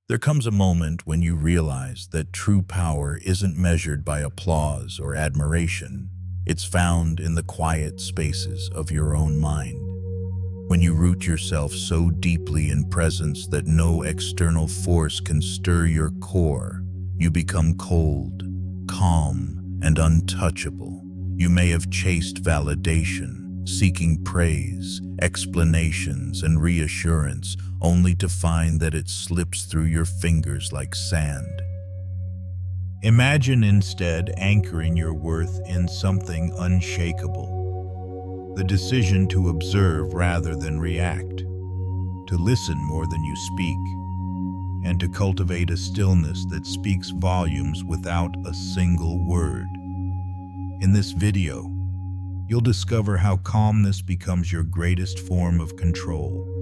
There comes a moment when you realize that true power isn't measured by applause or admiration. It's found in the quiet spaces of your own mind. When you root yourself so deeply in presence that no external force can stir your core, you become cold, calm, and untouchable. You may have chased validation, seeking praise, explanations, and reassurance, only to find that it slips through your fingers like sand. Imagine instead anchoring your worth in something unshakable. The decision to observe rather than react, to listen more than you speak, and to cultivate a stillness that speaks volumes without a single word. In this video, you'll discover how calmness becomes your greatest form of control.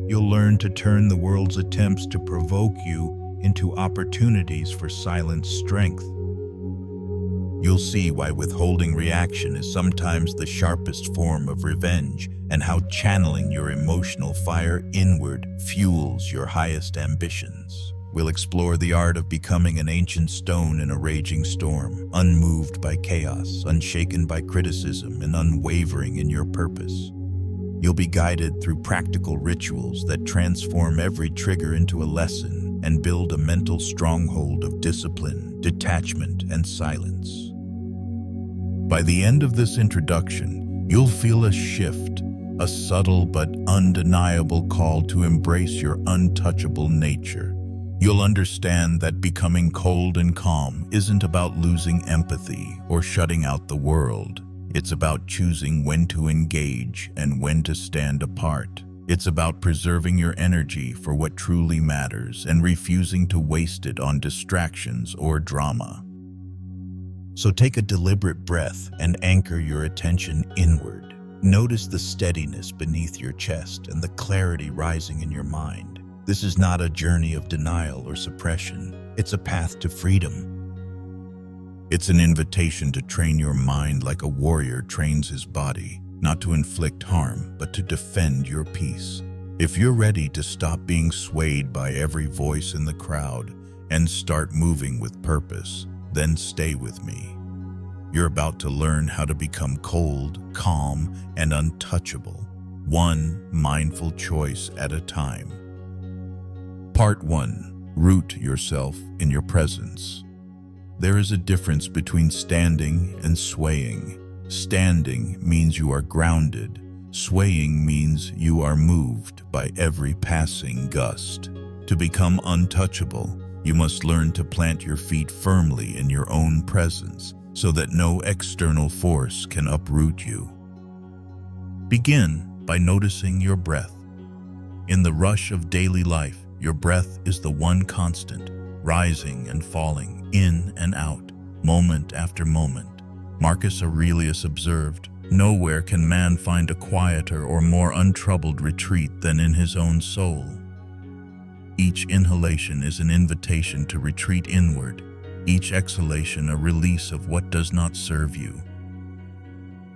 You'll learn to turn the world's attempts to provoke you into opportunities for silent strength. You'll see why withholding reaction is sometimes the sharpest form of revenge, and how channeling your emotional fire inward fuels your highest ambitions. We'll explore the art of becoming an ancient stone in a raging storm, unmoved by chaos, unshaken by criticism, and unwavering in your purpose. You'll be guided through practical rituals that transform every trigger into a lesson and build a mental stronghold of discipline, detachment, and silence. By the end of this introduction, you'll feel a shift, a subtle but undeniable call to embrace your untouchable nature. You'll understand that becoming cold and calm isn't about losing empathy or shutting out the world. It's about choosing when to engage and when to stand apart. It's about preserving your energy for what truly matters and refusing to waste it on distractions or drama. So take a deliberate breath and anchor your attention inward. Notice the steadiness beneath your chest and the clarity rising in your mind. This is not a journey of denial or suppression. It's a path to freedom. It's an invitation to train your mind like a warrior trains his body, not to inflict harm, but to defend your peace. If you're ready to stop being swayed by every voice in the crowd and start moving with purpose, then stay with me. You're about to learn how to become cold, calm, and untouchable, one mindful choice at a time. Part 1. Root yourself in your presence. There is a difference between standing and swaying. Standing means you are grounded. Swaying means you are moved by every passing gust. To become untouchable, you must learn to plant your feet firmly in your own presence so that no external force can uproot you. Begin by noticing your breath. In the rush of daily life, your breath is the one constant, rising and falling, in and out, moment after moment. Marcus Aurelius observed, "Nowhere can man find a quieter or more untroubled retreat than in his own soul." Each inhalation is an invitation to retreat inward, each exhalation a release of what does not serve you.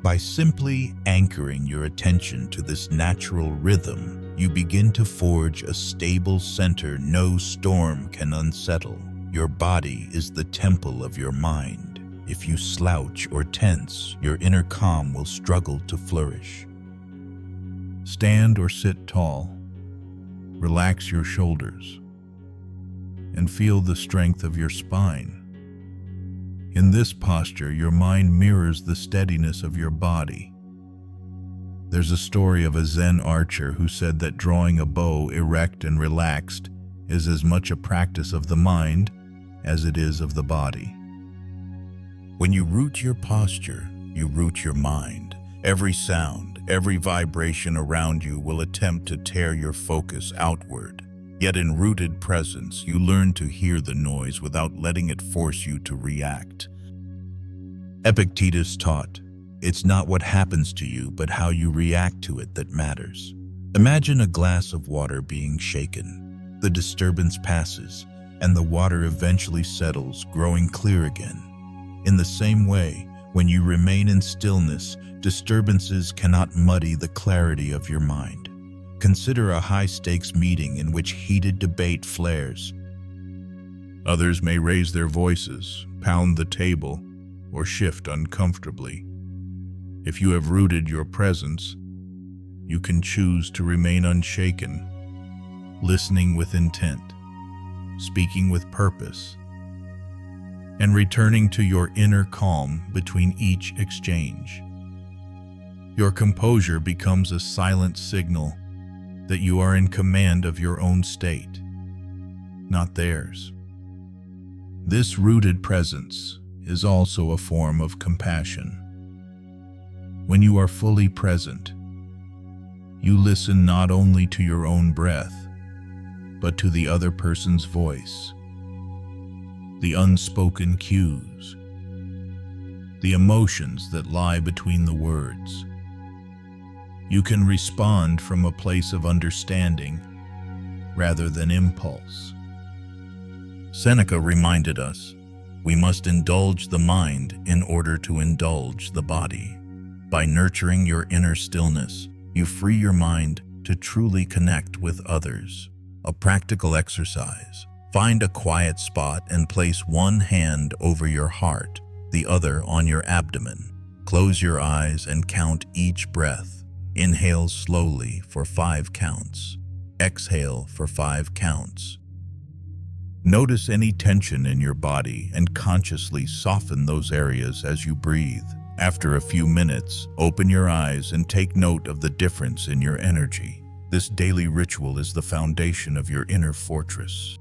By simply anchoring your attention to this natural rhythm, you begin to forge a stable center no storm can unsettle. Your body is the temple of your mind. If you slouch or tense, your inner calm will struggle to flourish. Stand or sit tall. Relax your shoulders and feel the strength of your spine. In this posture, your mind mirrors the steadiness of your body. There's a story of a Zen archer who said that drawing a bow erect and relaxed is as much a practice of the mind as it is of the body. When you root your posture, you root your mind. Every sound, every vibration around you will attempt to tear your focus outward. Yet in rooted presence, you learn to hear the noise without letting it force you to react. Epictetus taught, "It's not what happens to you, but how you react to it that matters." Imagine a glass of water being shaken. The disturbance passes, and the water eventually settles, growing clear again. In the same way, when you remain in stillness, disturbances cannot muddy the clarity of your mind. Consider a high-stakes meeting in which heated debate flares. Others may raise their voices, pound the table, or shift uncomfortably. If you have rooted your presence, you can choose to remain unshaken, listening with intent, speaking with purpose, and returning to your inner calm between each exchange. Your composure becomes a silent signal that you are in command of your own state, not theirs. This rooted presence is also a form of compassion. When you are fully present, you listen not only to your own breath, but to the other person's voice, the unspoken cues, the emotions that lie between the words. You can respond from a place of understanding rather than impulse. Seneca reminded us, we must indulge the mind in order to indulge the body. By nurturing your inner stillness, you free your mind to truly connect with others. A practical exercise. Find a quiet spot and place one hand over your heart, the other on your abdomen. Close your eyes and count each breath. Inhale slowly for 5 counts. Exhale for 5 counts. Notice any tension in your body and consciously soften those areas as you breathe. After a few minutes, open your eyes and take note of the difference in your energy. This daily ritual is the foundation of your inner fortress.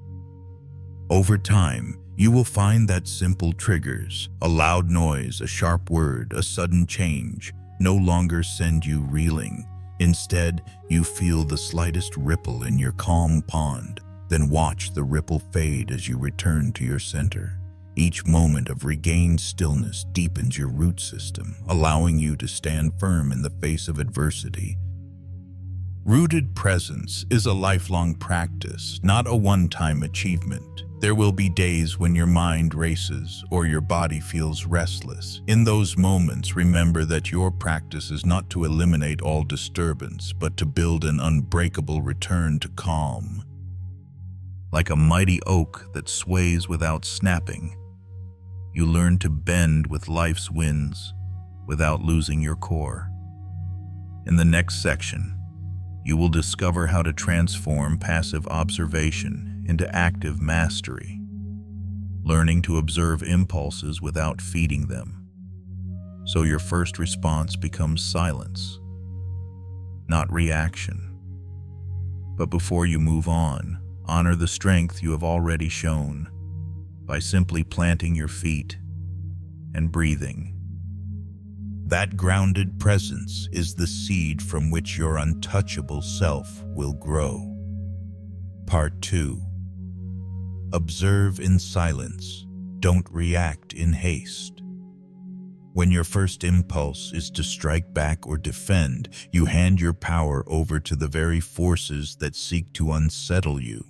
Over time, you will find that simple triggers, a loud noise, a sharp word, a sudden change, no longer send you reeling. Instead, you feel the slightest ripple in your calm pond, then watch the ripple fade as you return to your center. Each moment of regained stillness deepens your root system, allowing you to stand firm in the face of adversity. Rooted presence is a lifelong practice, not a one-time achievement. There will be days when your mind races or your body feels restless. In those moments, remember that your practice is not to eliminate all disturbance, but to build an unbreakable return to calm. Like a mighty oak that sways without snapping, you learn to bend with life's winds without losing your core. In the next section, you will discover how to transform passive observation into active mastery, learning to observe impulses without feeding them. So your first response becomes silence, not reaction. But before you move on, honor the strength you have already shown by simply planting your feet and breathing. That grounded presence is the seed from which your untouchable self will grow. Part 2. Observe in silence. Don't react in haste. When your first impulse is to strike back or defend, you hand your power over to the very forces that seek to unsettle you.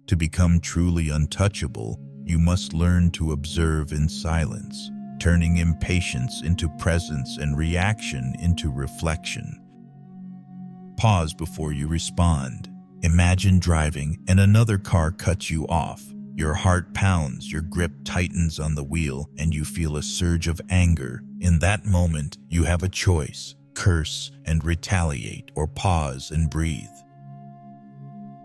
To become truly untouchable, you must learn to observe in silence, turning impatience into presence and reaction into reflection. Pause before you respond. Imagine driving and another car cuts you off. Your heart pounds, your grip tightens on the wheel, and you feel a surge of anger. In that moment, you have a choice: curse and retaliate, or pause and breathe.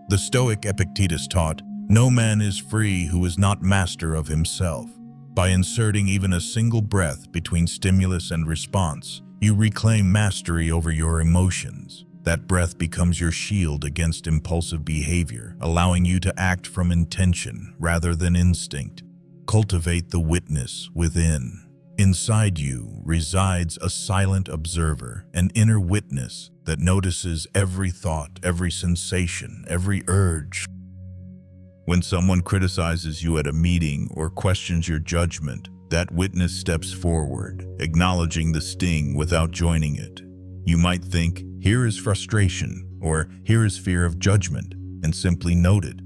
The Stoic Epictetus taught, "No man is free who is not master of himself." By inserting even a single breath between stimulus and response, you reclaim mastery over your emotions. That breath becomes your shield against impulsive behavior, allowing you to act from intention rather than instinct. Cultivate the witness within. Inside you resides a silent observer, an inner witness that notices every thought, every sensation, every urge. When someone criticizes you at a meeting or questions your judgment, that witness steps forward, acknowledging the sting without joining it. You might think, "Here is frustration," or "Here is fear of judgment," and simply note it.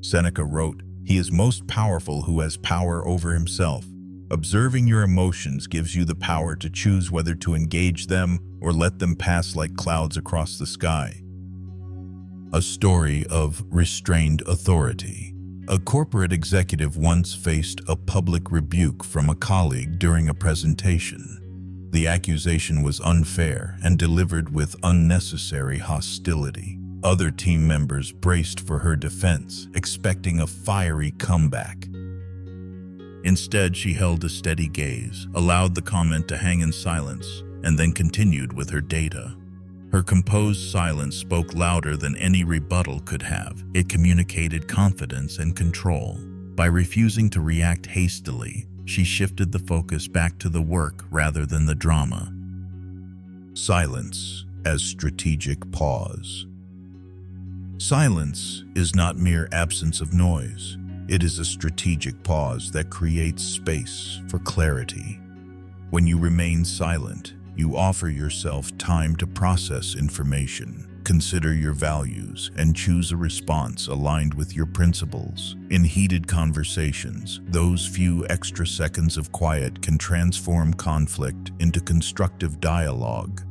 Seneca wrote, "He is most powerful who has power over himself." Observing your emotions gives you the power to choose whether to engage them or let them pass like clouds across the sky. A story of restrained authority. A corporate executive once faced a public rebuke from a colleague during a presentation. The accusation was unfair and delivered with unnecessary hostility. Other team members braced for her defense, expecting a fiery comeback. Instead, she held a steady gaze, allowed the comment to hang in silence, and then continued with her data. Her composed silence spoke louder than any rebuttal could have. It communicated confidence and control. By refusing to react hastily, she shifted the focus back to the work rather than the drama. Silence as strategic pause. Silence is not mere absence of noise. It is a strategic pause that creates space for clarity. When you remain silent, you offer yourself time to process information, consider your values, and choose a response aligned with your principles. In heated conversations, those few extra seconds of quiet can transform conflict into constructive dialogue.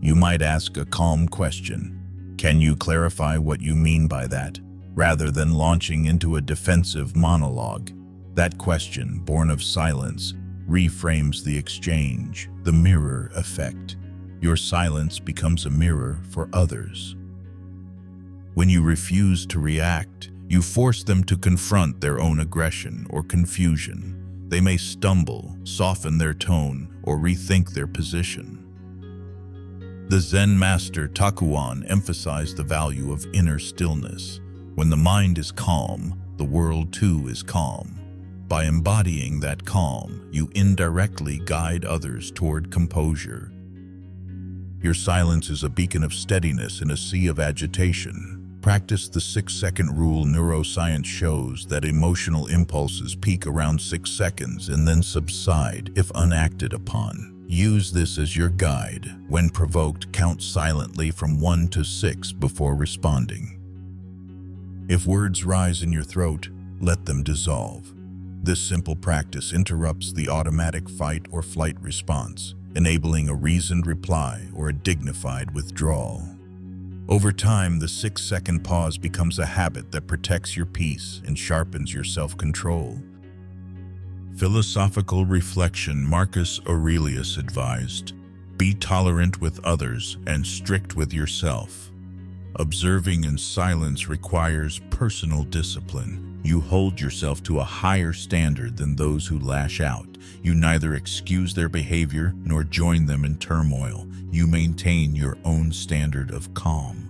You might ask a calm question. Can you clarify what you mean by that? Rather than launching into a defensive monologue. That question, born of silence, reframes the exchange, the mirror effect. Your silence becomes a mirror for others. When you refuse to react, you force them to confront their own aggression or confusion. They may stumble, soften their tone, or rethink their position. The Zen master Takuan emphasized the value of inner stillness. When the mind is calm, the world too is calm. By embodying that calm, you indirectly guide others toward composure. Your silence is a beacon of steadiness in a sea of agitation. Practice the 6-second rule. Neuroscience shows that emotional impulses peak around 6 seconds and then subside if unacted upon. Use this as your guide. When provoked, count silently from 1 to 6 before responding. If words rise in your throat, let them dissolve. This simple practice interrupts the automatic fight or flight response, enabling a reasoned reply or a dignified withdrawal. Over time, the 6-second pause becomes a habit that protects your peace and sharpens your self-control. Philosophical reflection. Marcus Aurelius advised, "Be tolerant with others and strict with yourself." Observing in silence requires personal discipline. You hold yourself to a higher standard than those who lash out. You neither excuse their behavior nor join them in turmoil. You maintain your own standard of calm.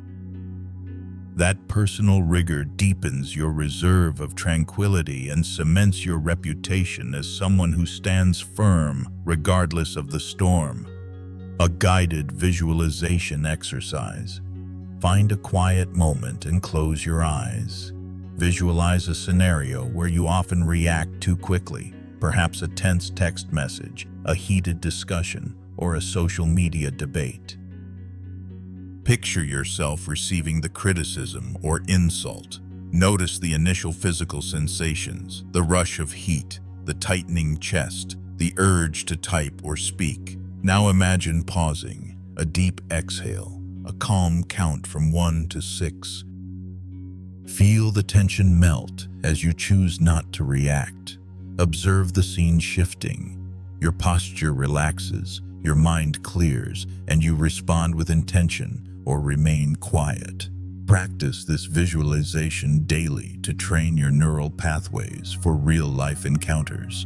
That personal rigor deepens your reserve of tranquility and cements your reputation as someone who stands firm regardless of the storm. A guided visualization exercise. Find a quiet moment and close your eyes. Visualize a scenario where you often react too quickly, perhaps a tense text message, a heated discussion, or a social media debate. Picture yourself receiving the criticism or insult. Notice the initial physical sensations, the rush of heat, the tightening chest, the urge to type or speak. Now imagine pausing, a deep exhale, a calm count from 1 to 6. Feel the tension melt as you choose not to react. Observe the scene shifting. Your posture relaxes, your mind clears, and you respond with intention or remain quiet. Practice this visualization daily to train your neural pathways for real-life encounters.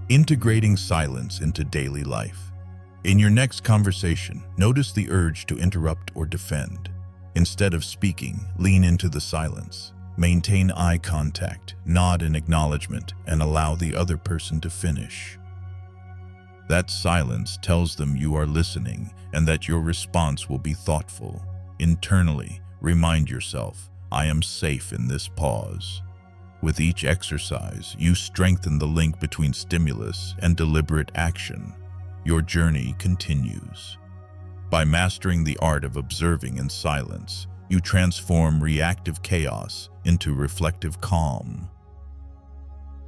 Integrating silence into daily life. In your next conversation, notice the urge to interrupt or defend. Instead of speaking, lean into the silence. Maintain eye contact, nod in acknowledgement, and allow the other person to finish. That silence tells them you are listening and that your response will be thoughtful. Internally, remind yourself, I am safe in this pause. With each exercise, you strengthen the link between stimulus and deliberate action. Your journey continues. By mastering the art of observing in silence, you transform reactive chaos into reflective calm.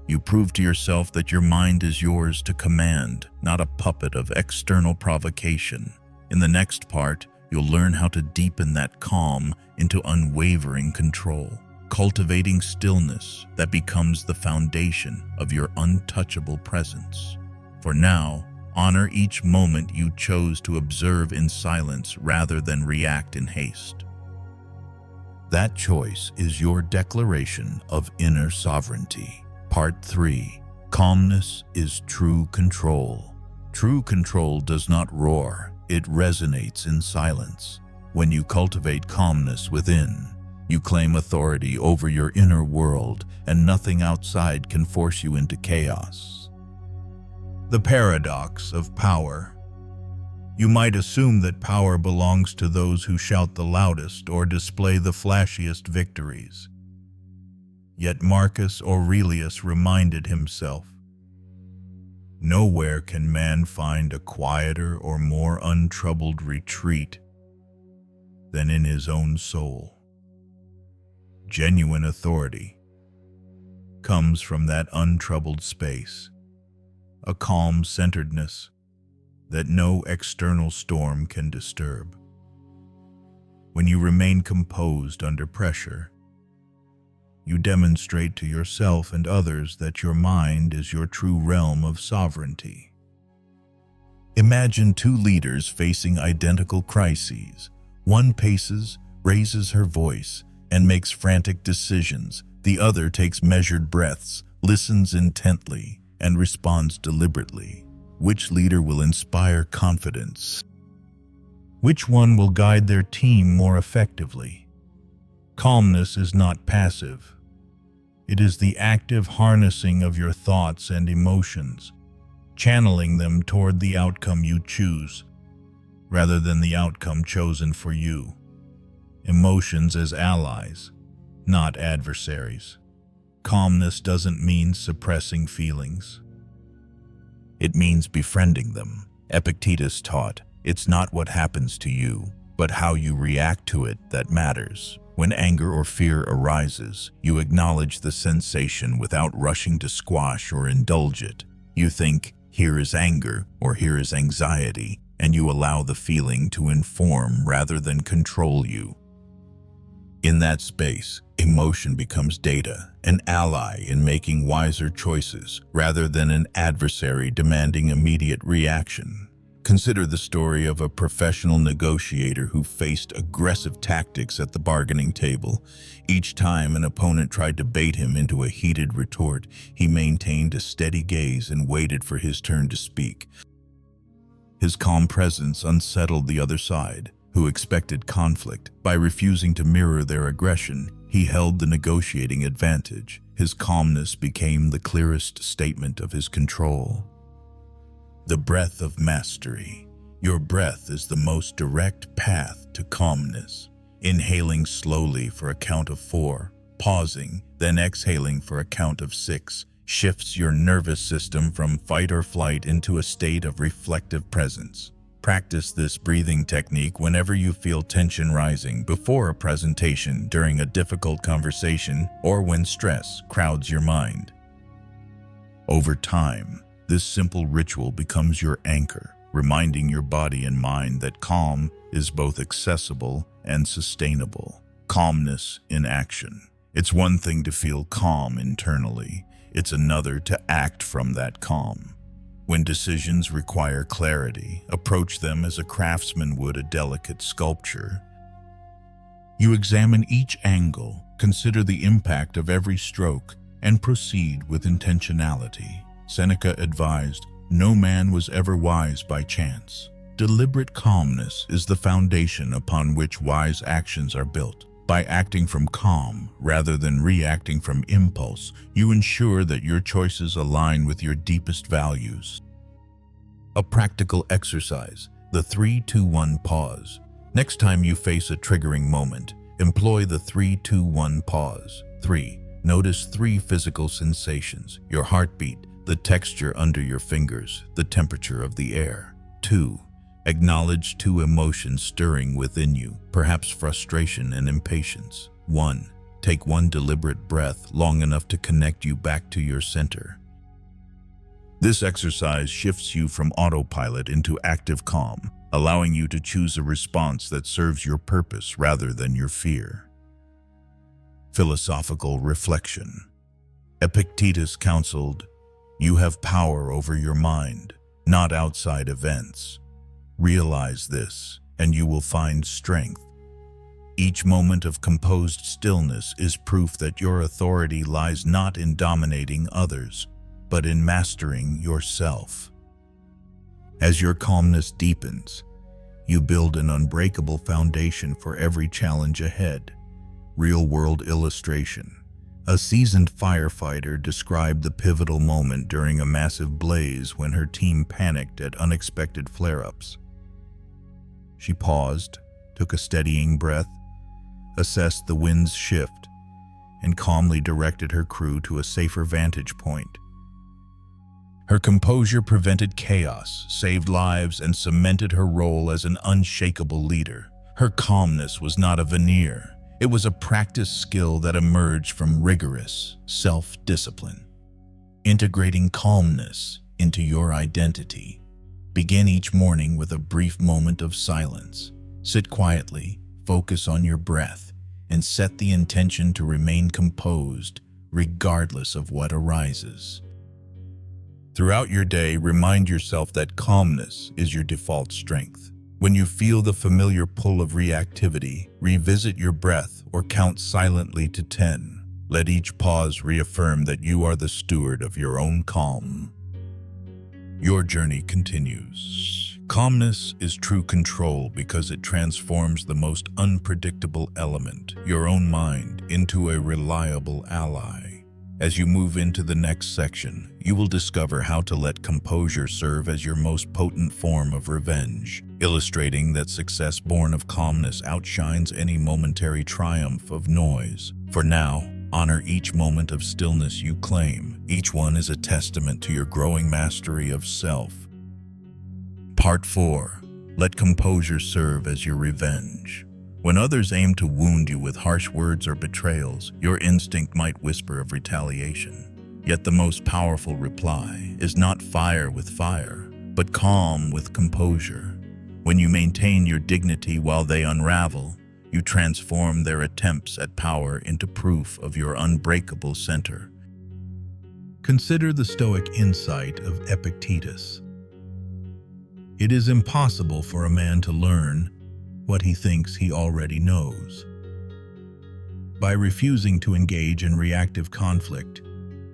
You prove to yourself that your mind is yours to command, not a puppet of external provocation. In the next part, you'll learn how to deepen that calm into unwavering control, cultivating stillness that becomes the foundation of your untouchable presence. For now, honor each moment you chose to observe in silence rather than react in haste. That choice is your declaration of inner sovereignty. Part 3. Calmness is true control. True control does not roar, it resonates in silence. When you cultivate calmness within, you claim authority over your inner world, and nothing outside can force you into chaos. The paradox of power. You might assume that power belongs to those who shout the loudest or display the flashiest victories. Yet Marcus Aurelius reminded himself, "Nowhere can man find a quieter or more untroubled retreat than in his own soul." Genuine authority comes from that untroubled space, a calm centeredness that no external storm can disturb. When you remain composed under pressure, you demonstrate to yourself and others that your mind is your true realm of sovereignty. Imagine two leaders facing identical crises. One paces, raises her voice, and makes frantic decisions. The other takes measured breaths, listens intently, and responds deliberately. Which leader will inspire confidence? Which one will guide their team more effectively? Calmness is not passive. It is the active harnessing of your thoughts and emotions, channeling them toward the outcome you choose, rather than the outcome chosen for you. Emotions as allies, not adversaries. Calmness doesn't mean suppressing feelings. It means befriending them. Epictetus taught, it's not what happens to you, but how you react to it that matters. When anger or fear arises, you acknowledge the sensation without rushing to squash or indulge it. You think, here is anger or here is anxiety, and you allow the feeling to inform rather than control you. In that space, emotion becomes data, an ally in making wiser choices rather than an adversary demanding immediate reaction. Consider the story of a professional negotiator who faced aggressive tactics at the bargaining table. Each time an opponent tried to bait him into a heated retort, he maintained a steady gaze and waited for his turn to speak. His calm presence unsettled the other side, who expected conflict. By refusing to mirror their aggression, he held the negotiating advantage. His calmness became the clearest statement of his control. The breath of mastery. Your breath is the most direct path to calmness. Inhaling slowly for a count of 4, pausing, then exhaling for a count of 6, shifts your nervous system from fight or flight into a state of reflective presence. Practice this breathing technique whenever you feel tension rising, before a presentation, during a difficult conversation, or when stress crowds your mind. Over time, this simple ritual becomes your anchor, reminding your body and mind that calm is both accessible and sustainable. Calmness in action. It's one thing to feel calm internally. It's another to act from that calm. When decisions require clarity, approach them as a craftsman would a delicate sculpture. You examine each angle, consider the impact of every stroke, and proceed with intentionality. Seneca advised, "No man was ever wise by chance." Deliberate calmness is the foundation upon which wise actions are built. By acting from calm rather than reacting from impulse, you ensure that your choices align with your deepest values. A practical exercise, the 3-2-1 pause. Next time you face a triggering moment, employ the 3-2-1 pause. 3. Notice 3 physical sensations: your heartbeat, the texture under your fingers, the temperature of the air. 2. Acknowledge 2 emotions stirring within you, perhaps frustration and impatience. 1. Take 1 deliberate breath, long enough to connect you back to your center. This exercise shifts you from autopilot into active calm, allowing you to choose a response that serves your purpose rather than your fear. Philosophical reflection. Epictetus counseled, "You have power over your mind, not outside events. Realize this, and you will find strength." Each moment of composed stillness is proof that your authority lies not in dominating others, but in mastering yourself. As your calmness deepens, you build an unbreakable foundation for every challenge ahead. Real-world illustration. A seasoned firefighter described the pivotal moment during a massive blaze when her team panicked at unexpected flare-ups. She paused, took a steadying breath, assessed the wind's shift, and calmly directed her crew to a safer vantage point. Her composure prevented chaos, saved lives, and cemented her role as an unshakable leader. Her calmness was not a veneer. It was a practiced skill that emerged from rigorous self-discipline. Integrating calmness into your identity. Begin each morning with a brief moment of silence. Sit quietly, focus on your breath, and set the intention to remain composed regardless of what arises. Throughout your day, remind yourself that calmness is your default strength. When you feel the familiar pull of reactivity, revisit your breath or count silently to 10. Let each pause reaffirm that you are the steward of your own calm. Your journey continues. Calmness is true control because it transforms the most unpredictable element, your own mind, into a reliable ally. As you move into the next section, you will discover how to let composure serve as your most potent form of revenge, illustrating that success born of calmness outshines any momentary triumph of noise. For now, honor each moment of stillness you claim. Each one is a testament to your growing mastery of self. Part 4. Let composure serve as your revenge. When others aim to wound you with harsh words or betrayals, your instinct might whisper of retaliation. Yet the most powerful reply is not fire with fire, but calm with composure. When you maintain your dignity while they unravel, you transform their attempts at power into proof of your unbreakable center. Consider the Stoic insight of Epictetus. It is impossible for a man to learn what he thinks he already knows. By refusing to engage in reactive conflict,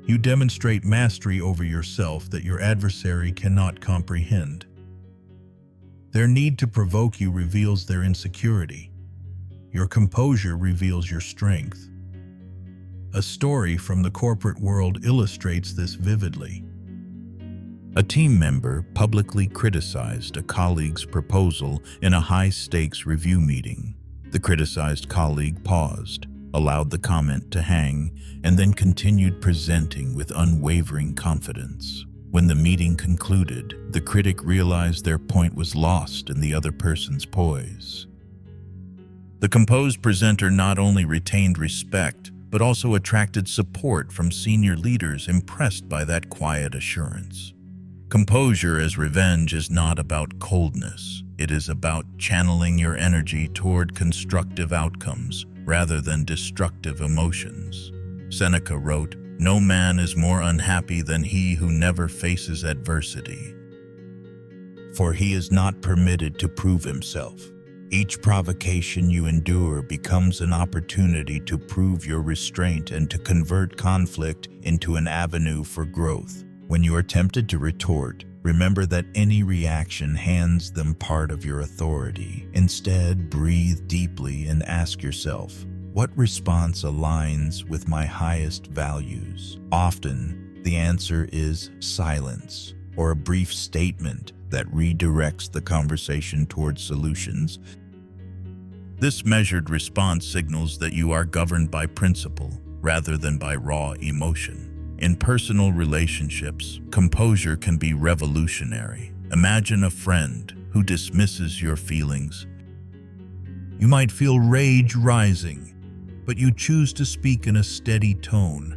you demonstrate mastery over yourself that your adversary cannot comprehend. Their need to provoke you reveals their insecurity. Your composure reveals your strength. A story from the corporate world illustrates this vividly. A team member publicly criticized a colleague's proposal in a high-stakes review meeting. The criticized colleague paused, allowed the comment to hang, and then continued presenting with unwavering confidence. When the meeting concluded, the critic realized their point was lost in the other person's poise. The composed presenter not only retained respect, but also attracted support from senior leaders impressed by that quiet assurance. Composure as revenge is not about coldness. It is about channeling your energy toward constructive outcomes rather than destructive emotions. Seneca wrote, "No man is more unhappy than he who never faces adversity, for he is not permitted to prove himself." Each provocation you endure becomes an opportunity to prove your restraint and to convert conflict into an avenue for growth. When you are tempted to retort, remember that any reaction hands them part of your authority. Instead, breathe deeply and ask yourself, what response aligns with my highest values? Often, the answer is silence or a brief statement that redirects the conversation towards solutions. This measured response signals that you are governed by principle rather than by raw emotion. In personal relationships, composure can be revolutionary. Imagine a friend who dismisses your feelings. You might feel rage rising, but you choose to speak in a steady tone.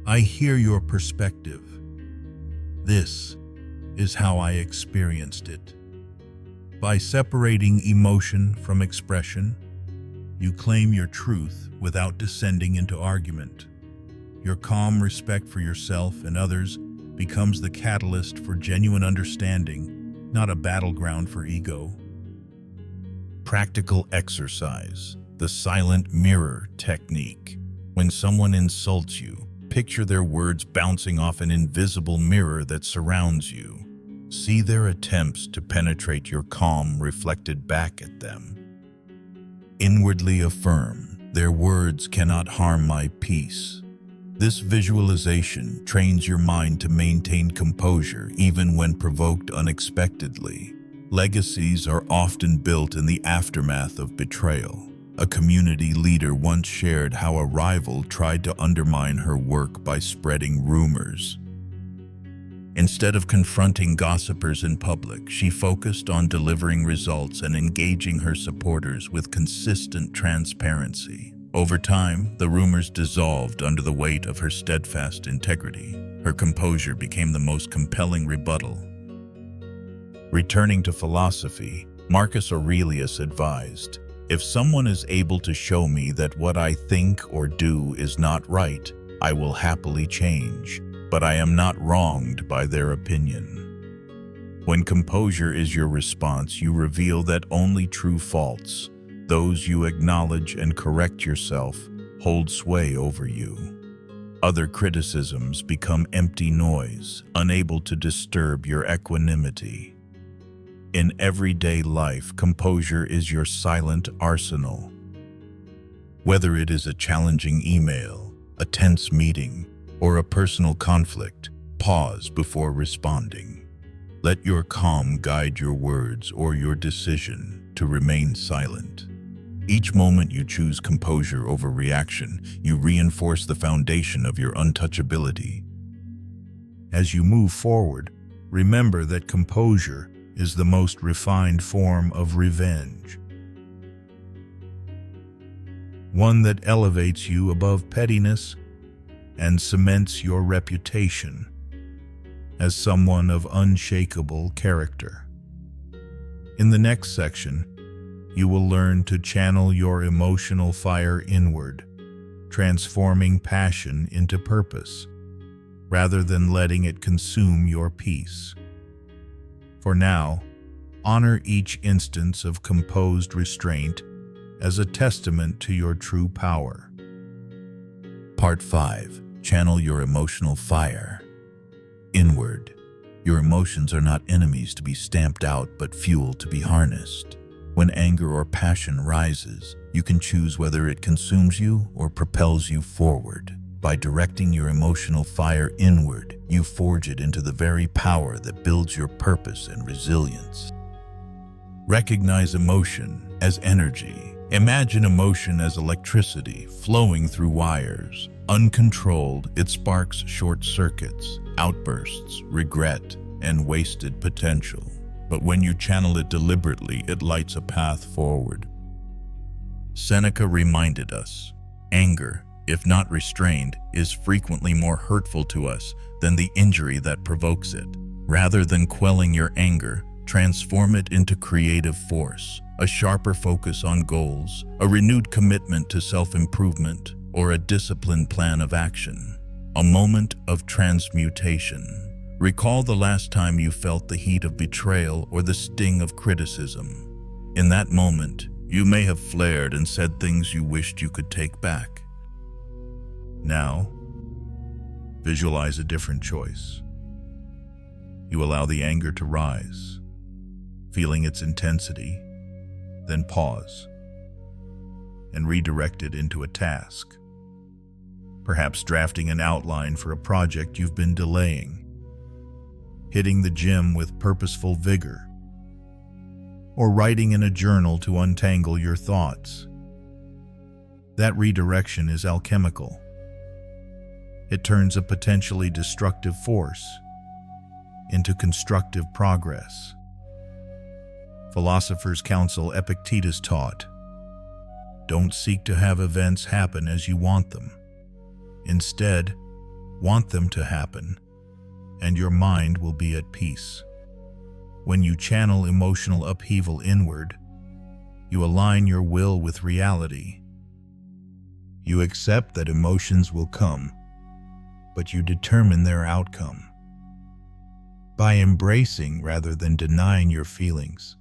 "I hear your perspective. This is how I experienced it. By separating emotion from expression, you claim your truth without descending into argument. Your calm respect for yourself and others becomes the catalyst for genuine understanding, not a battleground for ego. Practical exercise, the silent mirror technique. When someone insults you, picture their words bouncing off an invisible mirror that surrounds you. See their attempts to penetrate your calm reflected back at them. Inwardly affirm, their words cannot harm my peace. This visualization trains your mind to maintain composure even when provoked unexpectedly. Legacies are often built in the aftermath of betrayal. A community leader once shared how a rival tried to undermine her work by spreading rumors. Instead of confronting gossipers in public, she focused on delivering results and engaging her supporters with consistent transparency. Over time, the rumors dissolved under the weight of her steadfast integrity. Her composure became the most compelling rebuttal. Returning to philosophy, Marcus Aurelius advised, "If someone is able to show me that what I think or do is not right, I will happily change, but I am not wronged by their opinion." When composure is your response, you reveal that only true faults, those you acknowledge and correct yourself, hold sway over you. Other criticisms become empty noise, unable to disturb your equanimity. In everyday life, composure is your silent arsenal. Whether it is a challenging email, a tense meeting, or a personal conflict, pause before responding. Let your calm guide your words or your decision to remain silent. Each moment you choose composure over reaction, you reinforce the foundation of your untouchability. As you move forward, remember that composure is the most refined form of revenge. One that elevates you above pettiness and cements your reputation as someone of unshakable character. In the next section, you will learn to channel your emotional fire inward, transforming passion into purpose, rather than letting it consume your peace. For now, honor each instance of composed restraint as a testament to your true power. Part 5. Channel your emotional fire inward. Your emotions are not enemies to be stamped out, but fuel to be harnessed. When anger or passion rises, you can choose whether it consumes you or propels you forward. By directing your emotional fire inward, you forge it into the very power that builds your purpose and resilience. Recognize emotion as energy. Imagine emotion as electricity flowing through wires. Uncontrolled, it sparks short circuits, outbursts, regret, and wasted potential. But when you channel it deliberately, it lights a path forward. Seneca reminded us, anger, if not restrained, is frequently more hurtful to us than the injury that provokes it. Rather than quelling your anger, transform it into creative force, a sharper focus on goals, a renewed commitment to self-improvement, or a disciplined plan of action. A moment of transmutation. Recall the last time you felt the heat of betrayal or the sting of criticism. In that moment, you may have flared and said things you wished you could take back. Now, visualize a different choice. You allow the anger to rise, feeling its intensity, then pause and redirect it into a task. Perhaps drafting an outline for a project you've been delaying, hitting the gym with purposeful vigor, or writing in a journal to untangle your thoughts. That redirection is alchemical. It turns a potentially destructive force into constructive progress. Philosophers' counsel Epictetus taught, "Don't seek to have events happen as you want them. Instead, want them to happen and your mind will be at peace. When you channel emotional upheaval inward, you align your will with reality. You accept that emotions will come, but you determine their outcome. By embracing rather than denying your feelings,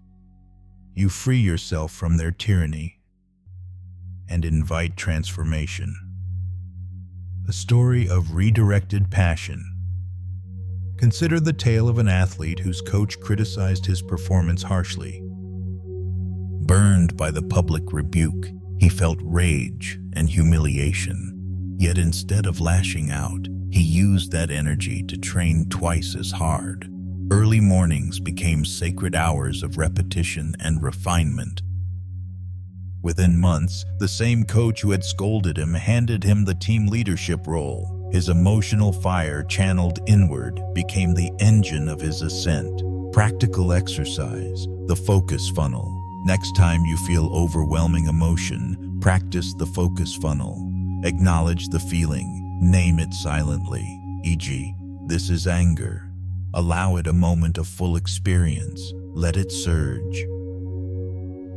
you free yourself from their tyranny and invite transformation. A story of redirected passion. Consider the tale of an athlete whose coach criticized his performance harshly. Burned by the public rebuke, he felt rage and humiliation. Yet instead of lashing out, he used that energy to train twice as hard. Early mornings became sacred hours of repetition and refinement. Within months, the same coach who had scolded him handed him the team leadership role. His emotional fire, channeled inward, became the engine of his ascent. Practical exercise, the focus funnel. Next time you feel overwhelming emotion, practice the focus funnel. Acknowledge the feeling, name it silently, e.g., this is anger. Allow it a moment of full experience. Let it surge.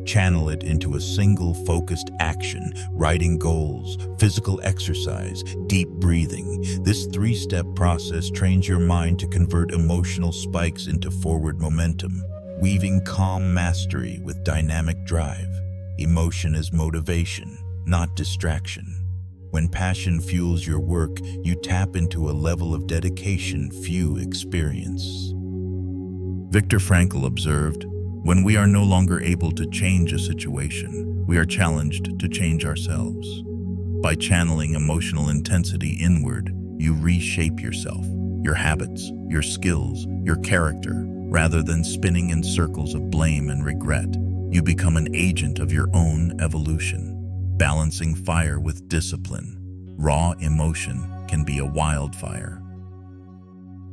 Channel it into a single focused action, writing goals, physical exercise, deep breathing. This three-step process trains your mind to convert emotional spikes into forward momentum, weaving calm mastery with dynamic drive. Emotion is motivation, not distraction. When passion fuels your work, you tap into a level of dedication few experience. Viktor Frankl observed, "When we are no longer able to change a situation, we are challenged to change ourselves." By channeling emotional intensity inward, you reshape yourself, your habits, your skills, your character. Rather than spinning in circles of blame and regret, you become an agent of your own evolution. Balancing fire with discipline. Raw emotion can be a wildfire.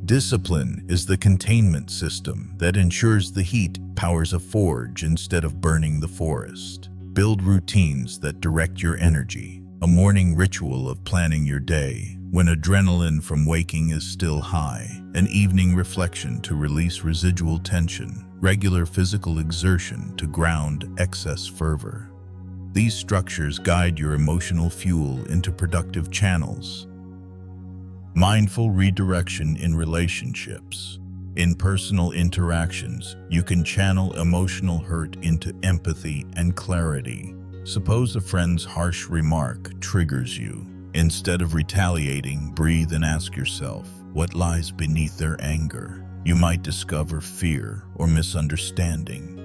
Discipline is the containment system that ensures the heat powers a forge instead of burning the forest. Build routines that direct your energy. A morning ritual of planning your day, when adrenaline from waking is still high. An evening reflection to release residual tension. Regular physical exertion to ground excess fervor. These structures guide your emotional fuel into productive channels. Mindful redirection in relationships. In personal interactions, you can channel emotional hurt into empathy and clarity. Suppose a friend's harsh remark triggers you. Instead of retaliating, breathe and ask yourself, what lies beneath their anger? You might discover fear or misunderstanding.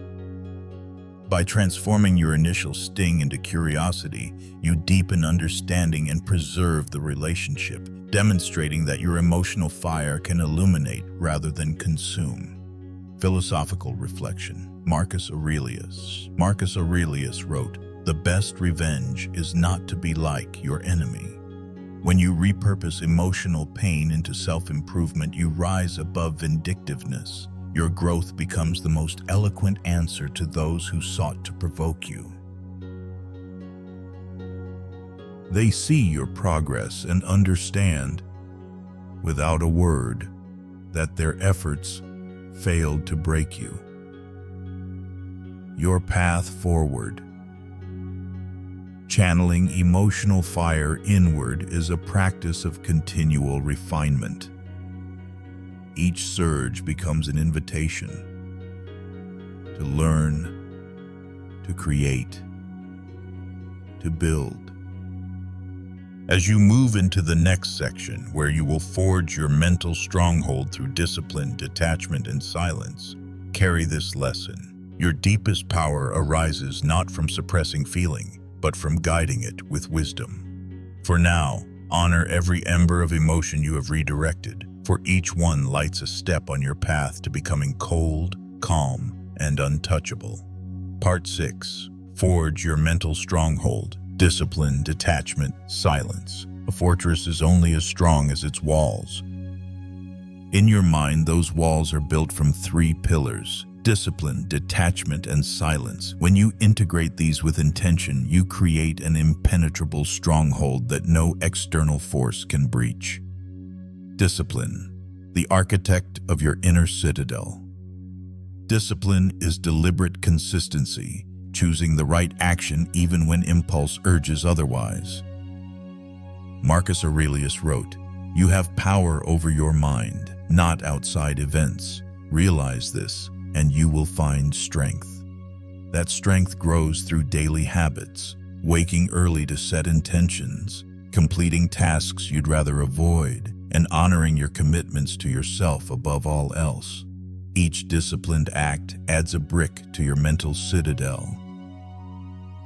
By transforming your initial sting into curiosity, you deepen understanding and preserve the relationship, demonstrating that your emotional fire can illuminate rather than consume. Philosophical reflection. Marcus Aurelius. Marcus Aurelius wrote, "The best revenge is not to be like your enemy." When you repurpose emotional pain into self-improvement, you rise above vindictiveness. Your growth becomes the most eloquent answer to those who sought to provoke you. They see your progress and understand, without a word, that their efforts failed to break you. Your path forward. Channeling emotional fire inward is a practice of continual refinement. Each surge becomes an invitation to learn, to create, to build. As you move into the next section, where you will forge your mental stronghold through discipline, detachment, and silence, carry this lesson. Your deepest power arises not from suppressing feeling, but from guiding it with wisdom. For now, honor every ember of emotion you have redirected, for each one lights a step on your path to becoming cold, calm, and untouchable. Part 6. Forge your mental stronghold. Discipline, detachment, silence. A fortress is only as strong as its walls. In your mind, those walls are built from 3 pillars: discipline, detachment, and silence. When you integrate these with intention, you create an impenetrable stronghold that no external force can breach. Discipline. the architect of your inner citadel. Discipline is deliberate consistency, choosing the right action even when impulse urges otherwise. Marcus Aurelius wrote, "You have power over your mind, not outside events. Realize this, and you will find strength." That strength grows through daily habits, waking early to set intentions, completing tasks you'd rather avoid, and honoring your commitments to yourself above all else. Each disciplined act adds a brick to your mental citadel.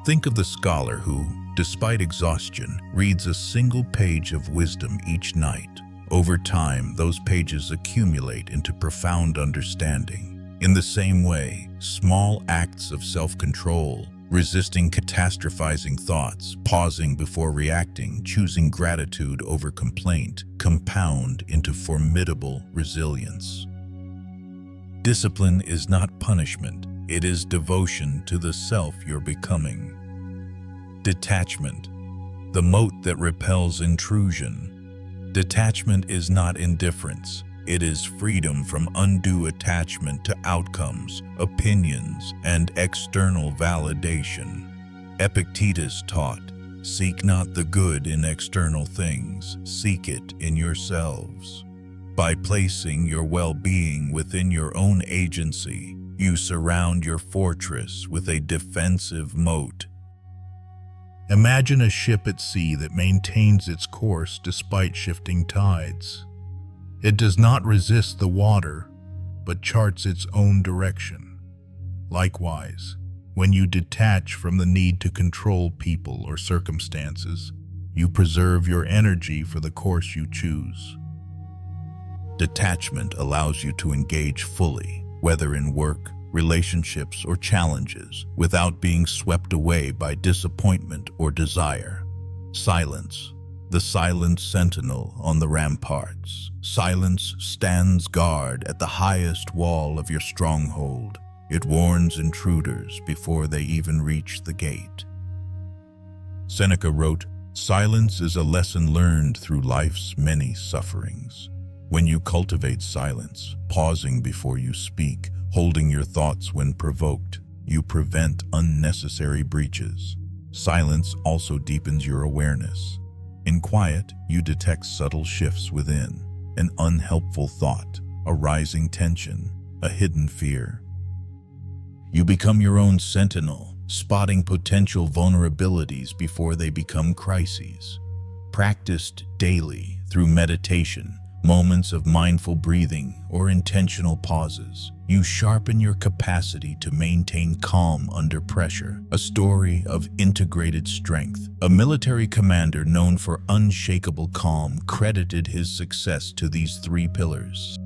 Think of the scholar who, despite exhaustion, reads a single page of wisdom each night. Over time, those pages accumulate into profound understanding. In the same way, small acts of self-control, resisting catastrophizing thoughts, pausing before reacting, choosing gratitude over complaint, compound into formidable resilience. Discipline is not punishment, it is devotion to the self you're becoming. Detachment, the moat that repels intrusion. Detachment is not indifference. It is freedom from undue attachment to outcomes, opinions, and external validation. Epictetus taught, "Seek not the good in external things, seek it in yourselves." By placing your well-being within your own agency, you surround your fortress with a defensive moat. Imagine a ship at sea that maintains its course despite shifting tides. It does not resist the water, but charts its own direction. Likewise, when you detach from the need to control people or circumstances, you preserve your energy for the course you choose. Detachment allows you to engage fully, whether in work, relationships, or challenges, without being swept away by disappointment or desire. Silence, the silent sentinel on the ramparts. Silence stands guard at the highest wall of your stronghold. It warns intruders before they even reach the gate. Seneca wrote, "Silence is a lesson learned through life's many sufferings." When you cultivate silence, pausing before you speak, holding your thoughts when provoked, you prevent unnecessary breaches. Silence also deepens your awareness. In quiet, you detect subtle shifts within, an unhelpful thought, a rising tension, a hidden fear. You become your own sentinel, spotting potential vulnerabilities before they become crises. Practiced daily through meditation, moments of mindful breathing, or intentional pauses, you sharpen your capacity to maintain calm under pressure. A story of integrated strength. A military commander known for unshakable calm credited his success to these three pillars.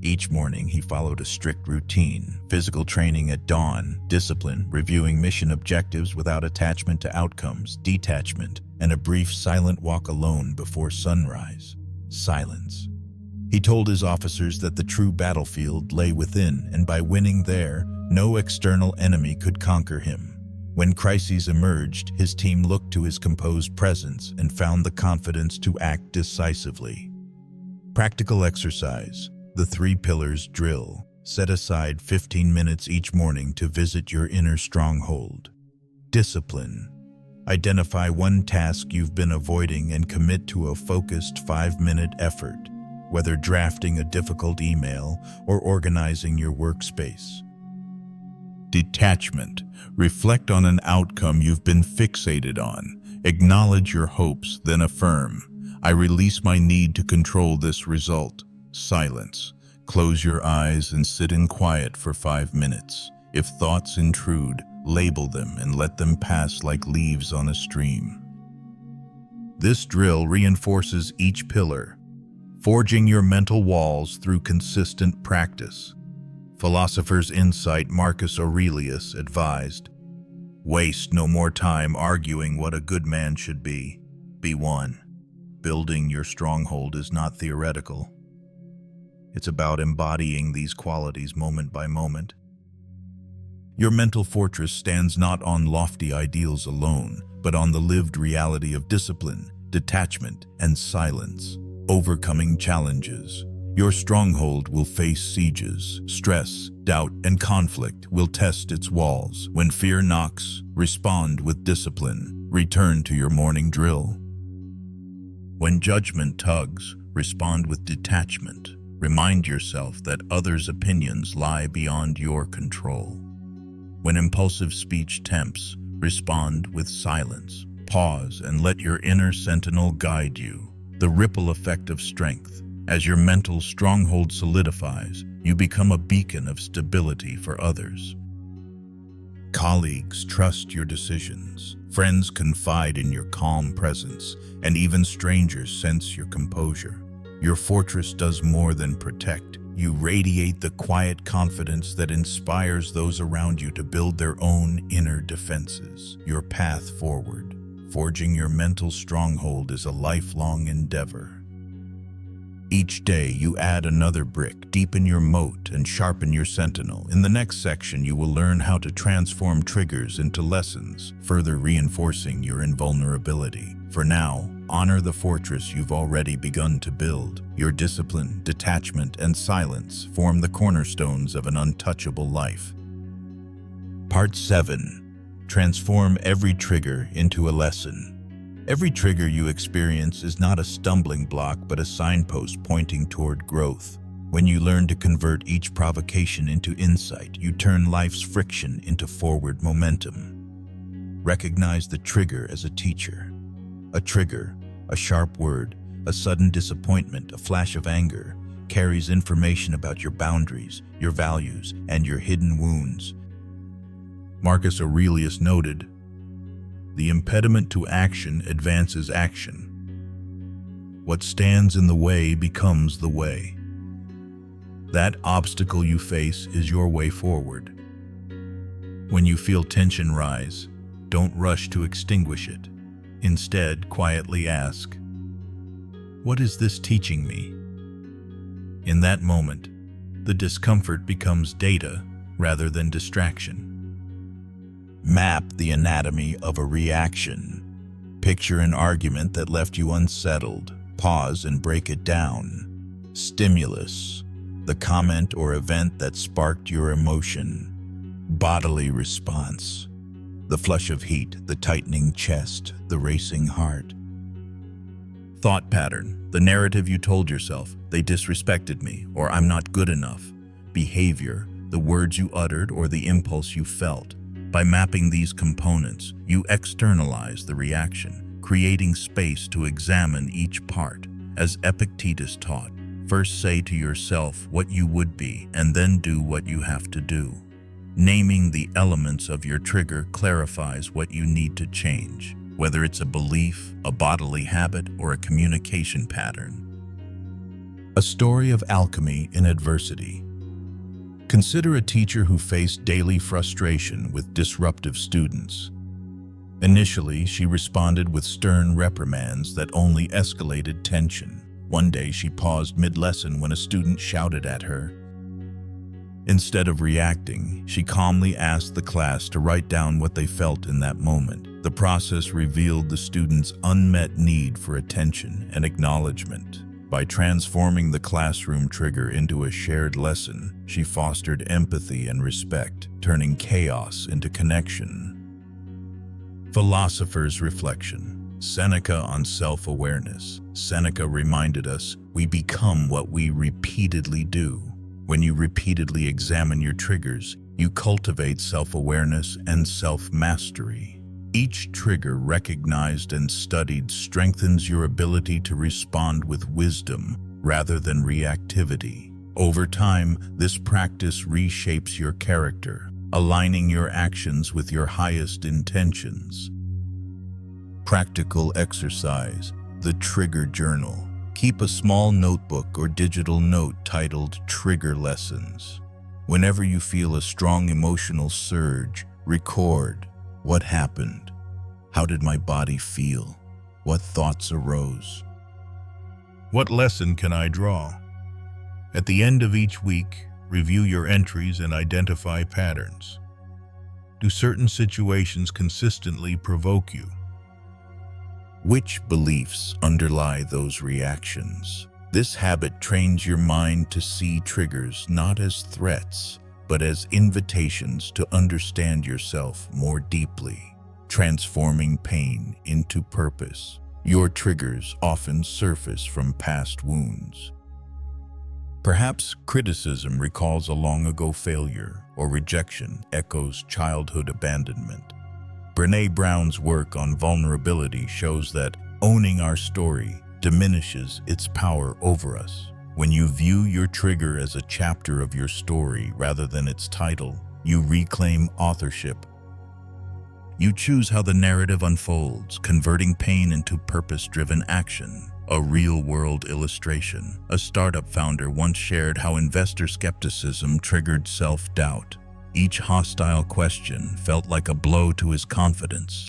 Each morning, he followed a strict routine: physical training at dawn, discipline, reviewing mission objectives without attachment to outcomes, detachment, and a brief silent walk alone before sunrise. Silence. He told his officers that the true battlefield lay within, and by winning there, no external enemy could conquer him. When crises emerged, his team looked to his composed presence and found the confidence to act decisively. Practical exercise. The 3 pillars drill. Set aside 15 minutes each morning to visit your inner stronghold. Discipline. Identify one task you've been avoiding and commit to a focused 5-minute effort, whether drafting a difficult email or organizing your workspace. Detachment. Reflect on an outcome you've been fixated on. Acknowledge your hopes, then affirm, "I release my need to control this result." Silence. Close your eyes and sit in quiet for 5 minutes. If thoughts intrude, label them and let them pass like leaves on a stream. This drill reinforces each pillar, forging your mental walls through consistent practice. Philosopher's insight Marcus Aurelius advised, "Waste no more time arguing what a good man should be. Be one." Building your stronghold is not theoretical. It's about embodying these qualities moment by moment. Your mental fortress stands not on lofty ideals alone, but on the lived reality of discipline, detachment, and silence. Overcoming challenges, Your stronghold will face sieges. Stress, doubt, and conflict will test its walls. When fear knocks, respond with discipline. Return to your morning drill. When judgment tugs, respond with detachment. Remind yourself that others' opinions lie beyond your control. When impulsive speech tempts, respond with silence. Pause and let your inner sentinel guide you. The ripple effect of strength. As your mental stronghold solidifies, you become a beacon of stability for others. Colleagues trust your decisions. Friends confide in your calm presence, and even strangers sense your composure. Your fortress does more than protect. You radiate the quiet confidence that inspires those around you to build their own inner defenses. Your path forward, forging your mental stronghold, is a lifelong endeavor. Each day you add another brick, deepen your moat, and sharpen your sentinel. In the next section, you will learn how to transform triggers into lessons, further reinforcing your invulnerability. For now, honor the fortress you've already begun to build. Your discipline, detachment, and silence form the cornerstones of an untouchable life. Part 7. Transform every trigger into a lesson. Every trigger you experience is not a stumbling block but a signpost pointing toward growth. When you learn to convert each provocation into insight, you turn life's friction into forward momentum. Recognize the trigger as a teacher. A trigger, a sharp word, a sudden disappointment, a flash of anger, carries information about your boundaries, your values, and your hidden wounds. Marcus Aurelius noted, "The impediment to action advances action. What stands in the way becomes the way." That obstacle you face is your way forward. When you feel tension rise, don't rush to extinguish it. Instead, quietly ask, "What is this teaching me?" In that moment, the discomfort becomes data rather than distraction. Map the anatomy of a reaction. Picture an argument that left you unsettled. Pause and break it down. Stimulus, the comment or event that sparked your emotion. Bodily response, the flush of heat, the tightening chest, the racing heart. Thought pattern, the narrative you told yourself, "They disrespected me," or "I'm not good enough." Behavior, the words you uttered or the impulse you felt. By mapping these components, you externalize the reaction, creating space to examine each part. As Epictetus taught, first say to yourself what you would be, and then do what you have to do. Naming the elements of your trigger clarifies what you need to change, whether it's a belief, a bodily habit, or a communication pattern. A story of alchemy in adversity. Consider a teacher who faced daily frustration with disruptive students. Initially, she responded with stern reprimands that only escalated tension. One day, she paused mid-lesson when a student shouted at her. Instead of reacting, she calmly asked the class to write down what they felt in that moment. The process revealed the student's unmet need for attention and acknowledgement. By transforming the classroom trigger into a shared lesson, she fostered empathy and respect, turning chaos into connection. Philosopher's reflection. Seneca on self-awareness. Seneca reminded us, we become what we repeatedly do. When you repeatedly examine your triggers, you cultivate self-awareness and self-mastery. Each trigger recognized and studied strengthens your ability to respond with wisdom rather than reactivity. Over time, this practice reshapes your character, aligning your actions with your highest intentions. Practical exercise, the trigger journal. Keep a small notebook or digital note titled Trigger Lessons. Whenever you feel a strong emotional surge, record. What happened? How did my body feel? What thoughts arose? What lesson can I draw? At the end of each week, review your entries and identify patterns. Do certain situations consistently provoke you? Which beliefs underlie those reactions? This habit trains your mind to see triggers not as threats, but as invitations to understand yourself more deeply, transforming pain into purpose. Your triggers often surface from past wounds. Perhaps criticism recalls a long-ago failure, or rejection echoes childhood abandonment. Brené Brown's work on vulnerability shows that owning our story diminishes its power over us. When you view your trigger as a chapter of your story rather than its title, you reclaim authorship. You choose how the narrative unfolds, converting pain into purpose-driven action. A real-world illustration. A startup founder once shared how investor skepticism triggered self-doubt. Each hostile question felt like a blow to his confidence.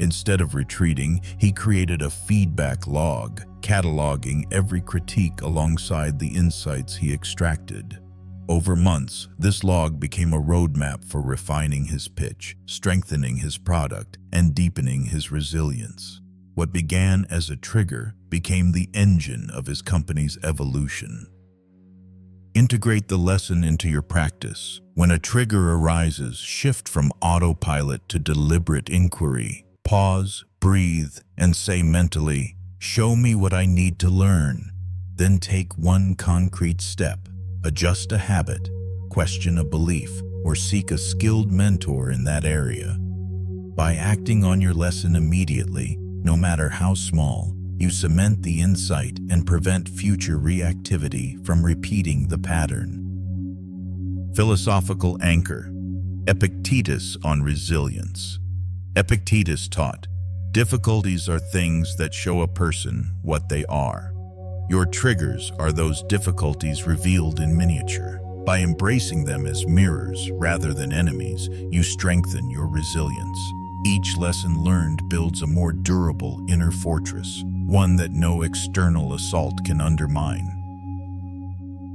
Instead of retreating, he created a feedback log, cataloging every critique alongside the insights he extracted. Over months, this log became a roadmap for refining his pitch, strengthening his product, and deepening his resilience. What began as a trigger became the engine of his company's evolution. Integrate the lesson into your practice. When a trigger arises, shift from autopilot to deliberate inquiry. Pause, breathe, and say mentally, "Show me what I need to learn." Then take one concrete step. Adjust a habit, question a belief, or seek a skilled mentor in that area. By acting on your lesson immediately, no matter how small, you cement the insight and prevent future reactivity from repeating the pattern. Philosophical anchor. Epictetus on resilience. Epictetus taught, "Difficulties are things that show a person what they are." Your triggers are those difficulties revealed in miniature. By embracing them as mirrors rather than enemies, you strengthen your resilience. Each lesson learned builds a more durable inner fortress, one that no external assault can undermine.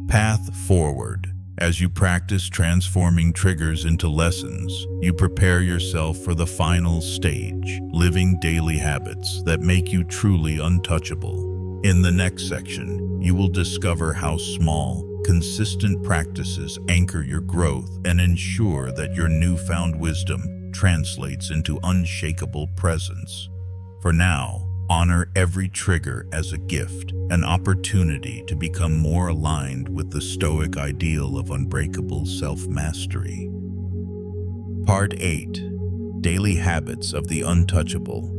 Path forward. As you practice transforming triggers into lessons, you prepare yourself for the final stage, living daily habits that make you truly untouchable. In the next section, you will discover how small, consistent practices anchor your growth and ensure that your newfound wisdom translates into unshakable presence. For now, honor every trigger as a gift, an opportunity to become more aligned with the Stoic ideal of unbreakable self-mastery. Part 8. Daily Habits of the Untouchable.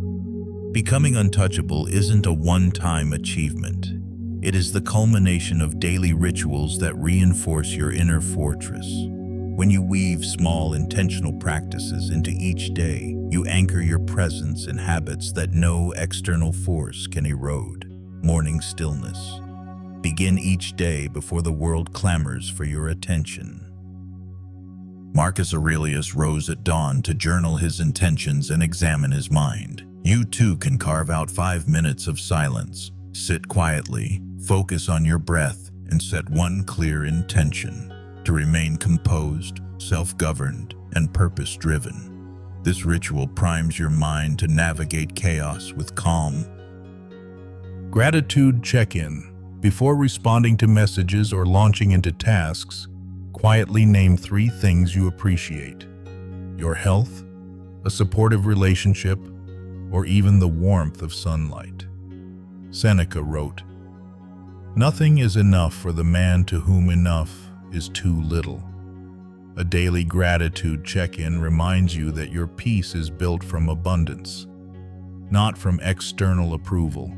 Becoming untouchable isn't a one-time achievement. It is the culmination of daily rituals that reinforce your inner fortress. When you weave small, intentional practices into each day, you anchor your presence in habits that no external force can erode. Morning stillness. Begin each day before the world clamors for your attention. Marcus Aurelius rose at dawn to journal his intentions and examine his mind. You too can carve out 5 minutes of silence. Sit quietly, focus on your breath, and set one clear intention: to remain composed, self-governed, and purpose-driven. This ritual primes your mind to navigate chaos with calm. Gratitude check-in. Before responding to messages or launching into tasks, quietly name 3 things you appreciate: your health, a supportive relationship, or even the warmth of sunlight. Seneca wrote, "Nothing is enough for the man to whom enough is too little." A daily gratitude check-in reminds you that your peace is built from abundance, not from external approval,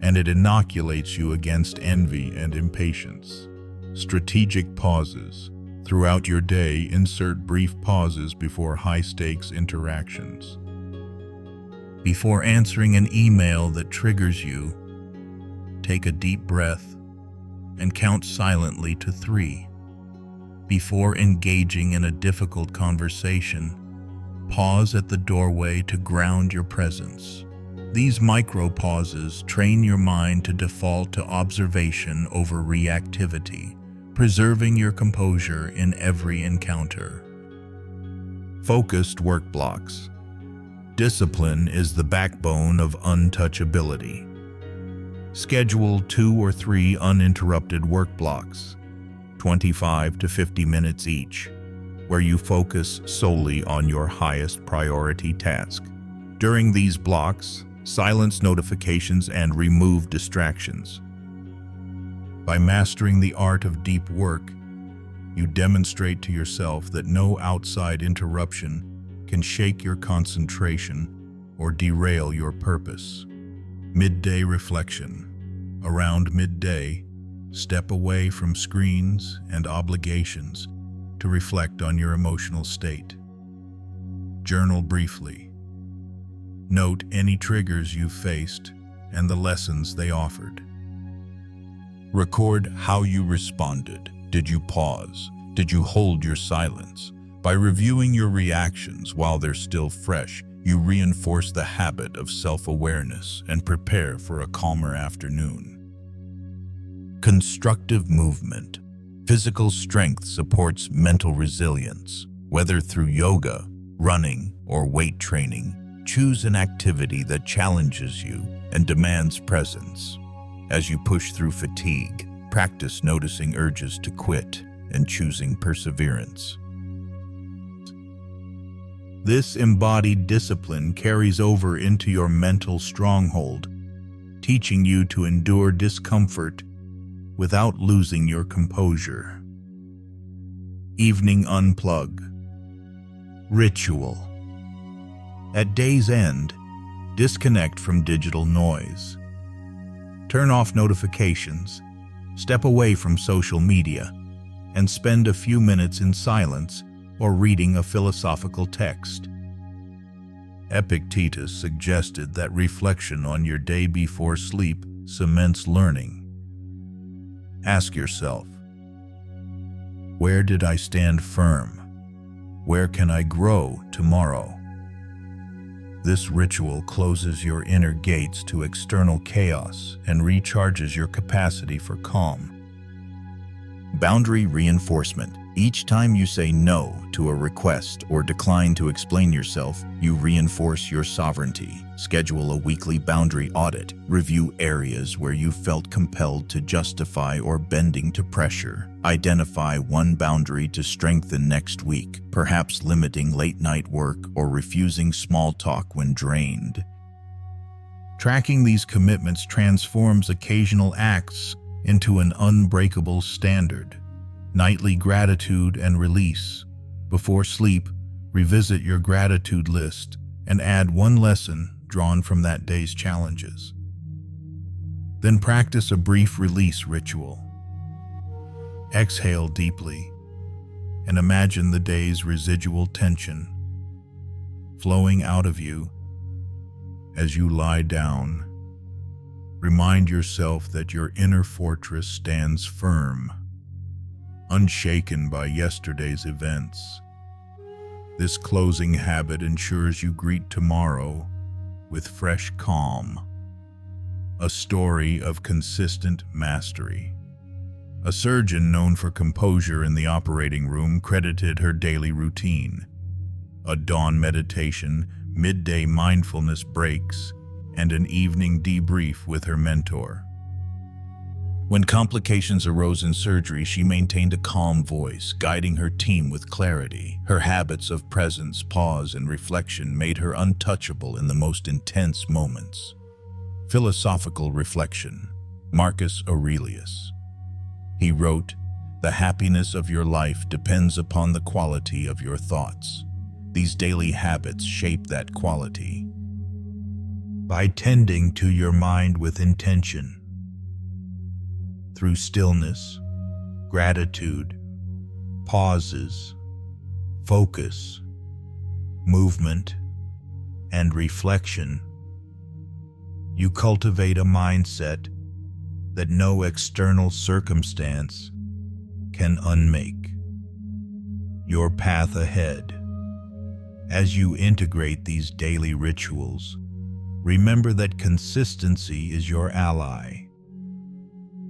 and it inoculates you against envy and impatience. Strategic pauses. Throughout your day, insert brief pauses before high-stakes interactions. Before answering an email that triggers you, take a deep breath and count silently to 3. Before engaging in a difficult conversation, pause at the doorway to ground your presence. These micro-pauses train your mind to default to observation over reactivity, preserving your composure in every encounter. Focused work blocks. Discipline is the backbone of untouchability. Schedule 2 or 3 uninterrupted work blocks, 25 to 50 minutes each, where you focus solely on your highest priority task. During these blocks, silence notifications and remove distractions. By mastering the art of deep work, you demonstrate to yourself that no outside interruption can shake your concentration or derail your purpose. Midday reflection. Around midday, step away from screens and obligations to reflect on your emotional state. Journal briefly. Note any triggers you faced and the lessons they offered. Record how you responded. Did you pause? Did you hold your silence? By reviewing your reactions while they're still fresh, you reinforce the habit of self-awareness and prepare for a calmer afternoon. Constructive movement. Physical strength supports mental resilience. Whether through yoga, running, or weight training, choose an activity that challenges you and demands presence. As you push through fatigue, practice noticing urges to quit and choosing perseverance. This embodied discipline carries over into your mental stronghold, teaching you to endure discomfort without losing your composure. Evening unplug. Ritual. At day's end, disconnect from digital noise. Turn off notifications, step away from social media, and spend a few minutes in silence or reading a philosophical text. Epictetus suggested that reflection on your day before sleep cements learning. Ask yourself, where did I stand firm? Where can I grow tomorrow? This ritual closes your inner gates to external chaos and recharges your capacity for calm. Boundary reinforcement. Each time you say no to a request or decline to explain yourself, you reinforce your sovereignty. Schedule a weekly boundary audit. Review areas where you felt compelled to justify or bending to pressure. Identify one boundary to strengthen next week, perhaps limiting late-night work or refusing small talk when drained. Tracking these commitments transforms occasional acts into an unbreakable standard. Nightly gratitude and release. Before sleep, revisit your gratitude list and add one lesson drawn from that day's challenges. Then practice a brief release ritual. Exhale deeply and imagine the day's residual tension flowing out of you as you lie down. Remind yourself that your inner fortress stands firm, unshaken by yesterday's events. This closing habit ensures you greet tomorrow with fresh calm. A story of consistent mastery. A surgeon known for composure in the operating room credited her daily routine: a dawn meditation, midday mindfulness breaks, and an evening debrief with her mentor. When complications arose in surgery, she maintained a calm voice, guiding her team with clarity. Her habits of presence, pause, and reflection made her untouchable in the most intense moments. Philosophical reflection. Marcus Aurelius. He wrote, "The happiness of your life depends upon the quality of your thoughts." These daily habits shape that quality. By tending to your mind with intention, through stillness, gratitude, pauses, focus, movement, and reflection, you cultivate a mindset that no external circumstance can unmake. Your path ahead. As you integrate these daily rituals, remember that consistency is your ally.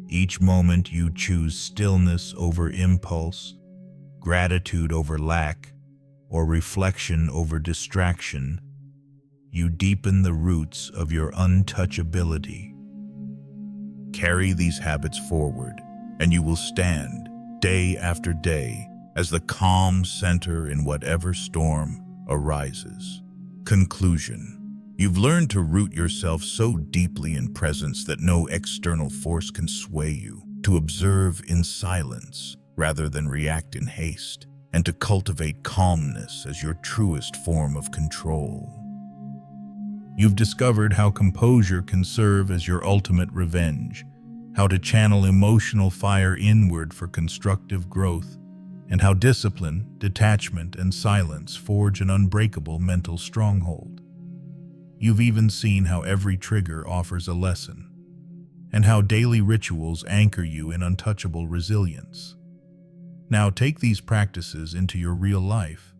Each moment you choose stillness over impulse, gratitude over lack, or reflection over distraction, you deepen the roots of your untouchability. Carry these habits forward, and you will stand, day after day, as the calm center in whatever storm arises. Conclusion. You've learned to root yourself so deeply in presence that no external force can sway you, to observe in silence rather than react in haste, and to cultivate calmness as your truest form of control. You've discovered how composure can serve as your ultimate revenge, how to channel emotional fire inward for constructive growth, and how discipline, detachment, and silence forge an unbreakable mental stronghold. You've even seen how every trigger offers a lesson, and how daily rituals anchor you in untouchable resilience. Now take these practices into your real life.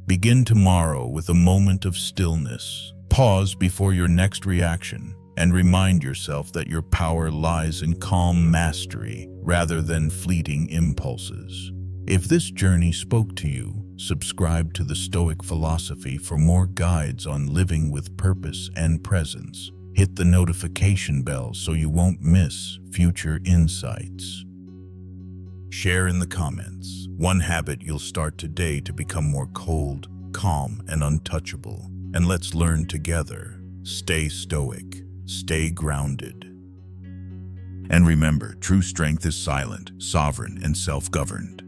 Begin tomorrow with a moment of stillness. Pause before your next reaction and remind yourself that your power lies in calm mastery rather than fleeting impulses. If this journey spoke to you, subscribe to the Stoic Philosophy for more guides on living with purpose and presence. Hit the notification bell so you won't miss future insights. Share in the comments one habit you'll start today to become more cold, calm, and untouchable. And let's learn together. Stay stoic, stay grounded. And remember, true strength is silent, sovereign, and self-governed.